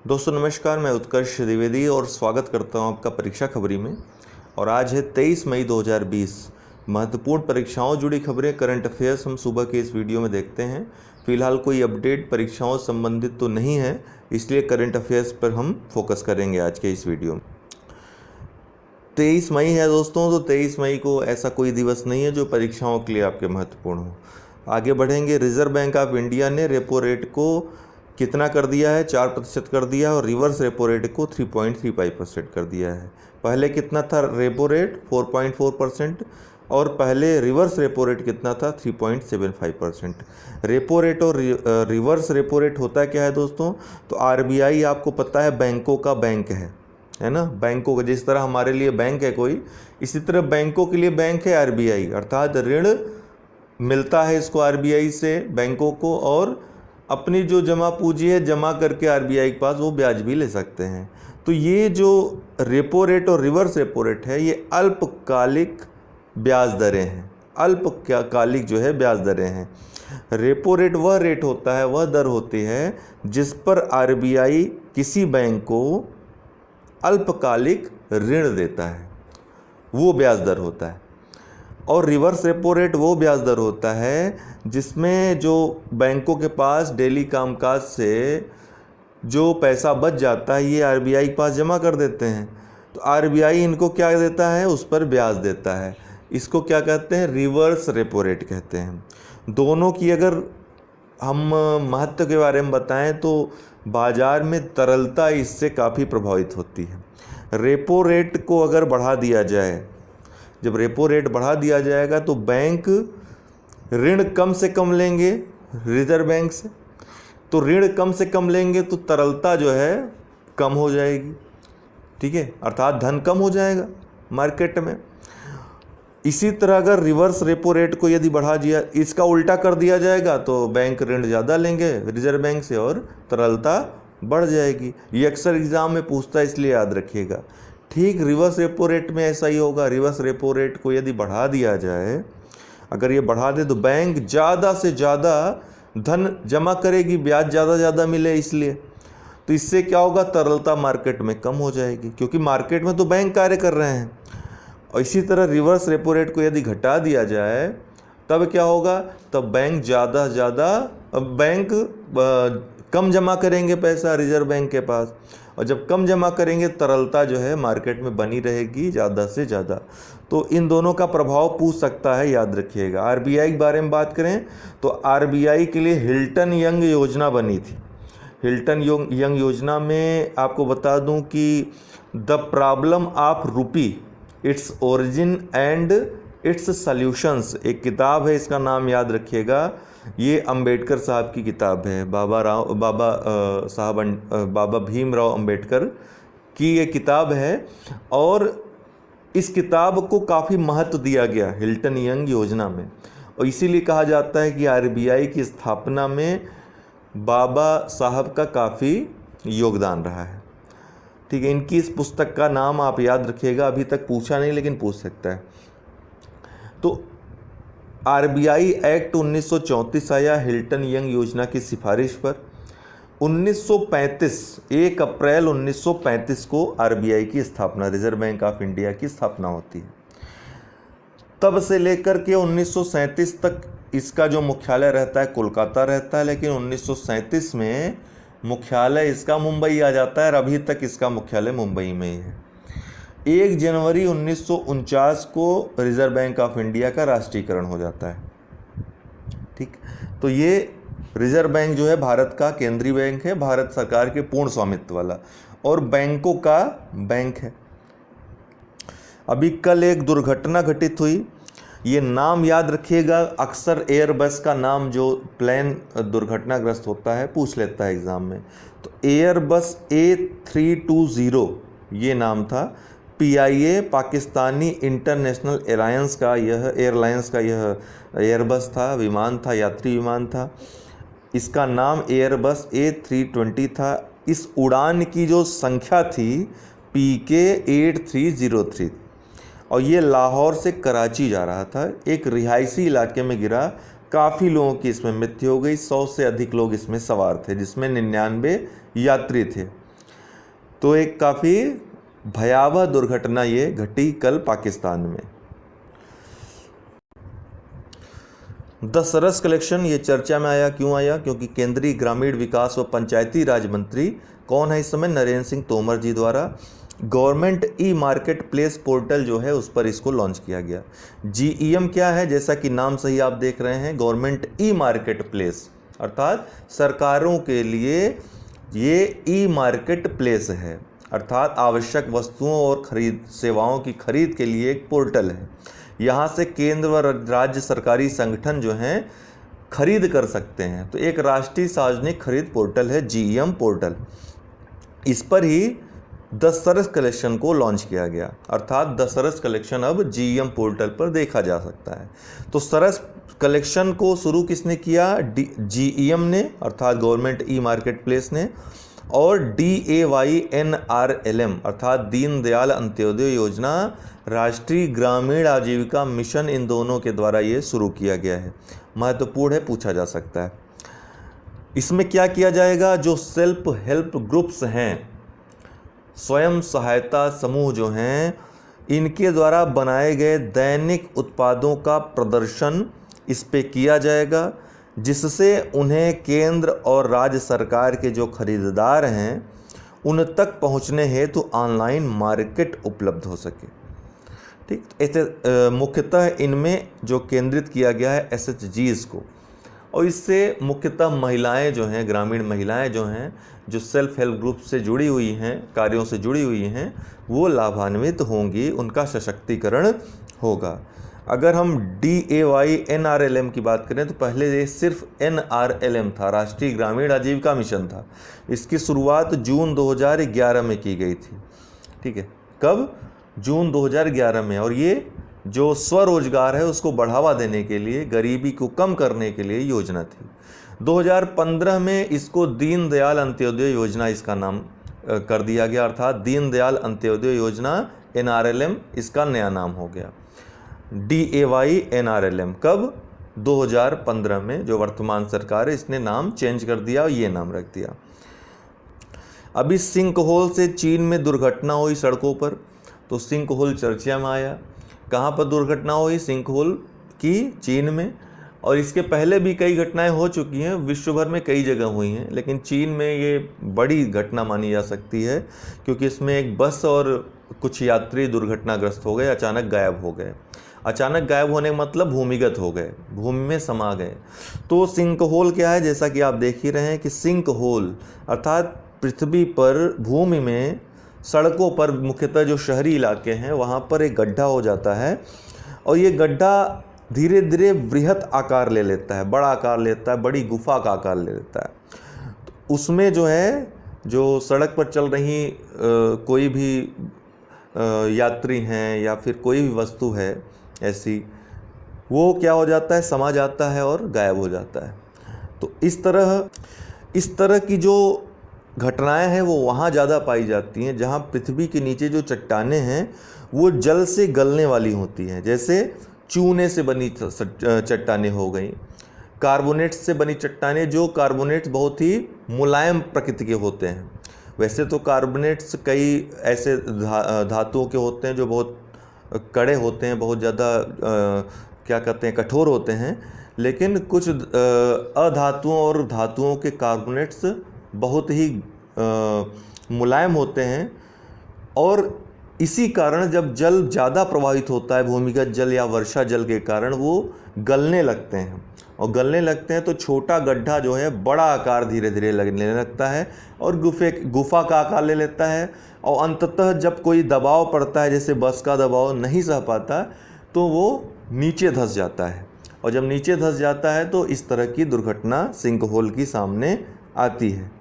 दोस्तों नमस्कार, मैं उत्कर्ष द्विवेदी और स्वागत करता हूं आपका परीक्षा खबरी में। और आज है 23 मई 2020। महत्वपूर्ण परीक्षाओं जुड़ी खबरें, करंट अफेयर्स हम सुबह के इस वीडियो में देखते हैं। फिलहाल कोई अपडेट परीक्षाओं संबंधित तो नहीं है, इसलिए करंट अफेयर्स पर हम फोकस करेंगे आज के इस वीडियो में। 23 मई है दोस्तों, तो 23 मई को ऐसा कोई दिवस नहीं है जो परीक्षाओं के लिए आपके महत्वपूर्ण हो। आगे बढ़ेंगे। रिजर्व बैंक ऑफ इंडिया ने रेपो रेट को कितना कर दिया है? 4% कर दिया, और रिवर्स रेपो रेट को 3.35% कर दिया है। पहले कितना था रेपो रेट? 4.4%, और पहले रिवर्स रेपो रेट कितना था? 3.75%। रेपो रेट और रिवर्स रेपो रेट होता क्या है दोस्तों? तो आरबीआई आपको पता है बैंकों का बैंक है ना। बैंकों का, जिस तरह हमारे लिए बैंक है कोई, इसी तरह बैंकों के लिए बैंक है आरबीआई। अर्थात ऋण मिलता है इसको आरबीआई से बैंकों को, और अपनी जो जमा पूंजी है जमा करके आरबीआई के पास वो ब्याज भी ले सकते हैं। तो ये जो रेपो रेट और रिवर्स रेपो रेट है, ये अल्पकालिक ब्याज दरें हैं। अल्पकालिक जो है ब्याज दरें हैं। रेपो रेट वह रेट होता है, वह दर होती है जिस पर आरबीआई किसी बैंक को अल्पकालिक ऋण देता है, वो ब्याज दर होता है। और रिवर्स रेपो रेट वो ब्याज दर होता है जिसमें जो बैंकों के पास डेली कामकाज से जो पैसा बच जाता है, ये आरबीआई के पास जमा कर देते हैं। तो आरबीआई इनको क्या देता है? उस पर ब्याज देता है। इसको क्या कहते हैं? रिवर्स रेपो रेट कहते हैं। दोनों की अगर हम महत्व के बारे में बताएं तो बाजार में तरलता इससे काफ़ी प्रभावित होती है। रेपो रेट को अगर बढ़ा दिया जाए, जब रेपो रेट बढ़ा दिया जाएगा तो बैंक ऋण कम से कम लेंगे रिजर्व बैंक से। तो ऋण कम से कम लेंगे तो तरलता जो है कम हो जाएगी, ठीक है, अर्थात धन कम हो जाएगा मार्केट में। इसी तरह अगर रिवर्स रेपो रेट को यदि बढ़ा दिया, इसका उल्टा कर दिया जाएगा, तो बैंक ऋण ज़्यादा लेंगे रिजर्व बैंक से और तरलता बढ़ जाएगी। ये अक्सर एग्जाम में पूछता है, इसलिए याद रखिएगा। ठीक रिवर्स रेपो रेट में ऐसा ही होगा। रिवर्स रेपो रेट को यदि बढ़ा दिया जाए, अगर ये बढ़ा दे तो बैंक ज़्यादा से ज़्यादा धन जमा करेगी, ब्याज ज़्यादा मिले इसलिए। तो इससे क्या होगा? तरलता मार्केट में कम हो जाएगी, क्योंकि मार्केट में तो बैंक कार्य कर रहे हैं। और इसी तरह रिवर्स रेपो रेट को यदि घटा दिया जाए तब क्या होगा? तब बैंक कम जमा करेंगे पैसा रिजर्व बैंक के पास, और जब कम जमा करेंगे तरलता जो है मार्केट में बनी रहेगी ज़्यादा से ज़्यादा। तो इन दोनों का प्रभाव पूछ सकता है, याद रखिएगा। आरबीआई के बारे में बात करें तो आरबीआई के लिए हिल्टन यंग योजना बनी थी। हिल्टन यंग योजना में आपको बता दूं कि द प्रॉब्लम ऑफ रूपी, its origin and it's solutions, एक किताब है, इसका नाम याद रखिएगा। ये अंबेडकर साहब की किताब है। बाबा भीमराव अंबेडकर की ये किताब है, और इस किताब को काफ़ी महत्व दिया गया हिल्टन यंग योजना में। और इसीलिए कहा जाता है कि आरबीआई की स्थापना में बाबा साहब का काफ़ी योगदान रहा है, ठीक है। इनकी इस पुस्तक का नाम आप याद रखिएगा। अभी तक पूछा नहीं, लेकिन पूछ सकता है। तो आरबीआई एक्ट 1934 आया हिल्टन यंग योजना की सिफारिश पर। 1 अप्रैल 1935 को आरबीआई की स्थापना, रिजर्व बैंक ऑफ इंडिया की स्थापना होती है। तब से लेकर के 1937 तक इसका जो मुख्यालय रहता है कोलकाता रहता है, लेकिन 1937 में मुख्यालय इसका मुंबई आ जाता है, और अभी तक इसका मुख्यालय मुंबई में ही है। 1 जनवरी 1949 को रिजर्व बैंक ऑफ इंडिया का राष्ट्रीयकरण हो जाता है, ठीक। तो ये रिजर्व बैंक जो है भारत का केंद्रीय बैंक है, भारत सरकार के पूर्ण स्वामित्व वाला, और बैंकों का बैंक है। अभी कल एक दुर्घटना घटित हुई, ये नाम याद रखिएगा। अक्सर एयरबस का नाम जो प्लेन दुर्घटनाग्रस्त होता है पूछ लेता है एग्ज़ाम में। तो एयरबस A320 ये नाम था। PIA पाकिस्तानी इंटरनेशनल एयरलाइंस का यह एयरबस था, विमान था, यात्री विमान था। इसका नाम एयरबस A320 था। इस उड़ान की जो संख्या थी PK 8303, और ये लाहौर से कराची जा रहा था। एक रिहायशी इलाके में गिरा, काफ़ी लोगों की इसमें मृत्यु हो गई। 100 से अधिक लोग इसमें सवार थे, जिसमें 99 यात्री थे। तो एक काफ़ी भयावह दुर्घटना ये घटी कल पाकिस्तान में। द सरस कलेक्शन ये चर्चा में आया, क्यों आया? क्योंकि केंद्रीय ग्रामीण विकास व पंचायती राज मंत्री कौन है इस समय? नरेंद्र सिंह तोमर जी द्वारा government e market place portal जो है उस पर इसको लॉन्च किया गया। GEM क्या है? जैसा कि नाम से ही आप देख रहे हैं, गवर्नमेंट ई मार्केट प्लेस, अर्थात सरकारों के लिए ये ई मार्केट प्लेस है, अर्थात आवश्यक वस्तुओं और सेवाओं की खरीद के लिए एक पोर्टल है। यहाँ से केंद्र व राज्य सरकारी संगठन जो हैं खरीद कर सकते हैं। तो एक राष्ट्रीय सार्वजनिक खरीद पोर्टल है GEM पोर्टल। इस पर ही द सरस कलेक्शन को लॉन्च किया गया, अर्थात द सरस कलेक्शन अब GEM पोर्टल पर देखा जा सकता है। तो सरस कलेक्शन को शुरू किसने किया? GEM ने, अर्थात गवर्नमेंट ई मार्केट प्लेस ने, और DAYNRLM अर्थात दीनदयाल अंत्योदय योजना, राष्ट्रीय ग्रामीण आजीविका मिशन, इन दोनों के द्वारा ये शुरू किया गया है। महत्वपूर्ण है, पूछा जा सकता है। इसमें क्या किया जाएगा? जो सेल्फ हेल्प ग्रुप्स हैं, स्वयं सहायता समूह जो हैं, इनके द्वारा बनाए गए दैनिक उत्पादों का प्रदर्शन इस पे किया जाएगा, जिससे उन्हें केंद्र और राज्य सरकार के जो खरीदार हैं उन तक पहुंचने हेतु ऑनलाइन मार्केट उपलब्ध हो सके। ठीक, ऐसे मुख्यतः इनमें जो केंद्रित किया गया है SHGs को, और इससे मुख्यतः महिलाएं जो हैं, ग्रामीण महिलाएं जो हैं, जो सेल्फ हेल्प ग्रुप से जुड़ी हुई हैं, कार्यों से जुड़ी हुई हैं, वो लाभान्वित होंगी, उनका सशक्तिकरण होगा। अगर हम DAYNRLM की बात करें तो पहले ये सिर्फ NRLM था, राष्ट्रीय ग्रामीण आजीविका मिशन था। इसकी शुरुआत जून 2011 में की गई थी। ठीक है, कब? जून 2011 में। और ये जो स्वरोजगार है उसको बढ़ावा देने के लिए, गरीबी को कम करने के लिए योजना थी। 2015 में इसको दीनदयाल अंत्योदय योजना इसका नाम कर दिया गया, अर्थात दीनदयाल अंत्योदय योजना NRLM इसका नया नाम हो गया। DAYNRLM कब? 2015 में। जो वर्तमान सरकार है इसने नाम चेंज कर दिया और ये नाम रख दिया। अभी सिंक होल से चीन में दुर्घटना हुई सड़कों पर, तो सिंक होल चर्चा में आया। कहाँ पर दुर्घटना हुई? सिंक होल की चीन में। और इसके पहले भी कई घटनाएं हो चुकी हैं, विश्व भर में कई जगह हुई हैं, लेकिन चीन में ये बड़ी घटना मानी जा सकती है, क्योंकि इसमें एक बस और कुछ यात्री दुर्घटनाग्रस्त हो गए, अचानक गायब हो गए। अचानक गायब होने का मतलब भूमिगत हो गए, भूमि में समा गए। तो सिंक होल क्या है? जैसा कि आप देख ही रहे हैं कि सिंक होल अर्थात पृथ्वी पर भूमि में सड़कों पर, मुख्यतः जो शहरी इलाके हैं वहाँ पर एक गड्ढा हो जाता है, और ये गड्ढा धीरे धीरे बृहत आकार ले लेता है, बड़ा आकार लेता है, बड़ी गुफा का आकार ले लेता है। तो उसमें जो है, जो सड़क पर चल रही कोई भी यात्री हैं या फिर कोई भी वस्तु है ऐसी, वो क्या हो जाता है? समा जाता है और गायब हो जाता है। तो इस तरह की जो घटनाएं हैं वो वहाँ ज़्यादा पाई जाती हैं जहाँ पृथ्वी के नीचे जो चट्टानें हैं वो जल से गलने वाली होती हैं। जैसे चूने से बनी चट्टानें हो गई, कार्बोनेट्स से बनी चट्टानें, जो कार्बोनेट्स बहुत ही मुलायम प्रकृति के होते हैं। वैसे तो कार्बोनेट्स कई ऐसे धातुओं के होते हैं जो बहुत कड़े होते हैं, बहुत ज़्यादा क्या कहते हैं, कठोर होते हैं, लेकिन कुछ अधातुओं और धातुओं के कार्बोनेट्स बहुत ही मुलायम होते हैं। और इसी कारण जब जल ज़्यादा प्रवाहित होता है, भूमिगत जल या वर्षा जल के कारण, वो गलने लगते हैं, और गलने लगते हैं तो छोटा गड्ढा जो है बड़ा आकार धीरे धीरे लगने लगता है और गुफा का आकार ले लेता है। और अंततः जब कोई दबाव पड़ता है, जैसे बस का दबाव नहीं सह पाता, तो वो नीचे धंस जाता है, और जब नीचे धंस जाता है तो इस तरह की दुर्घटना सिंक होल की सामने आती है।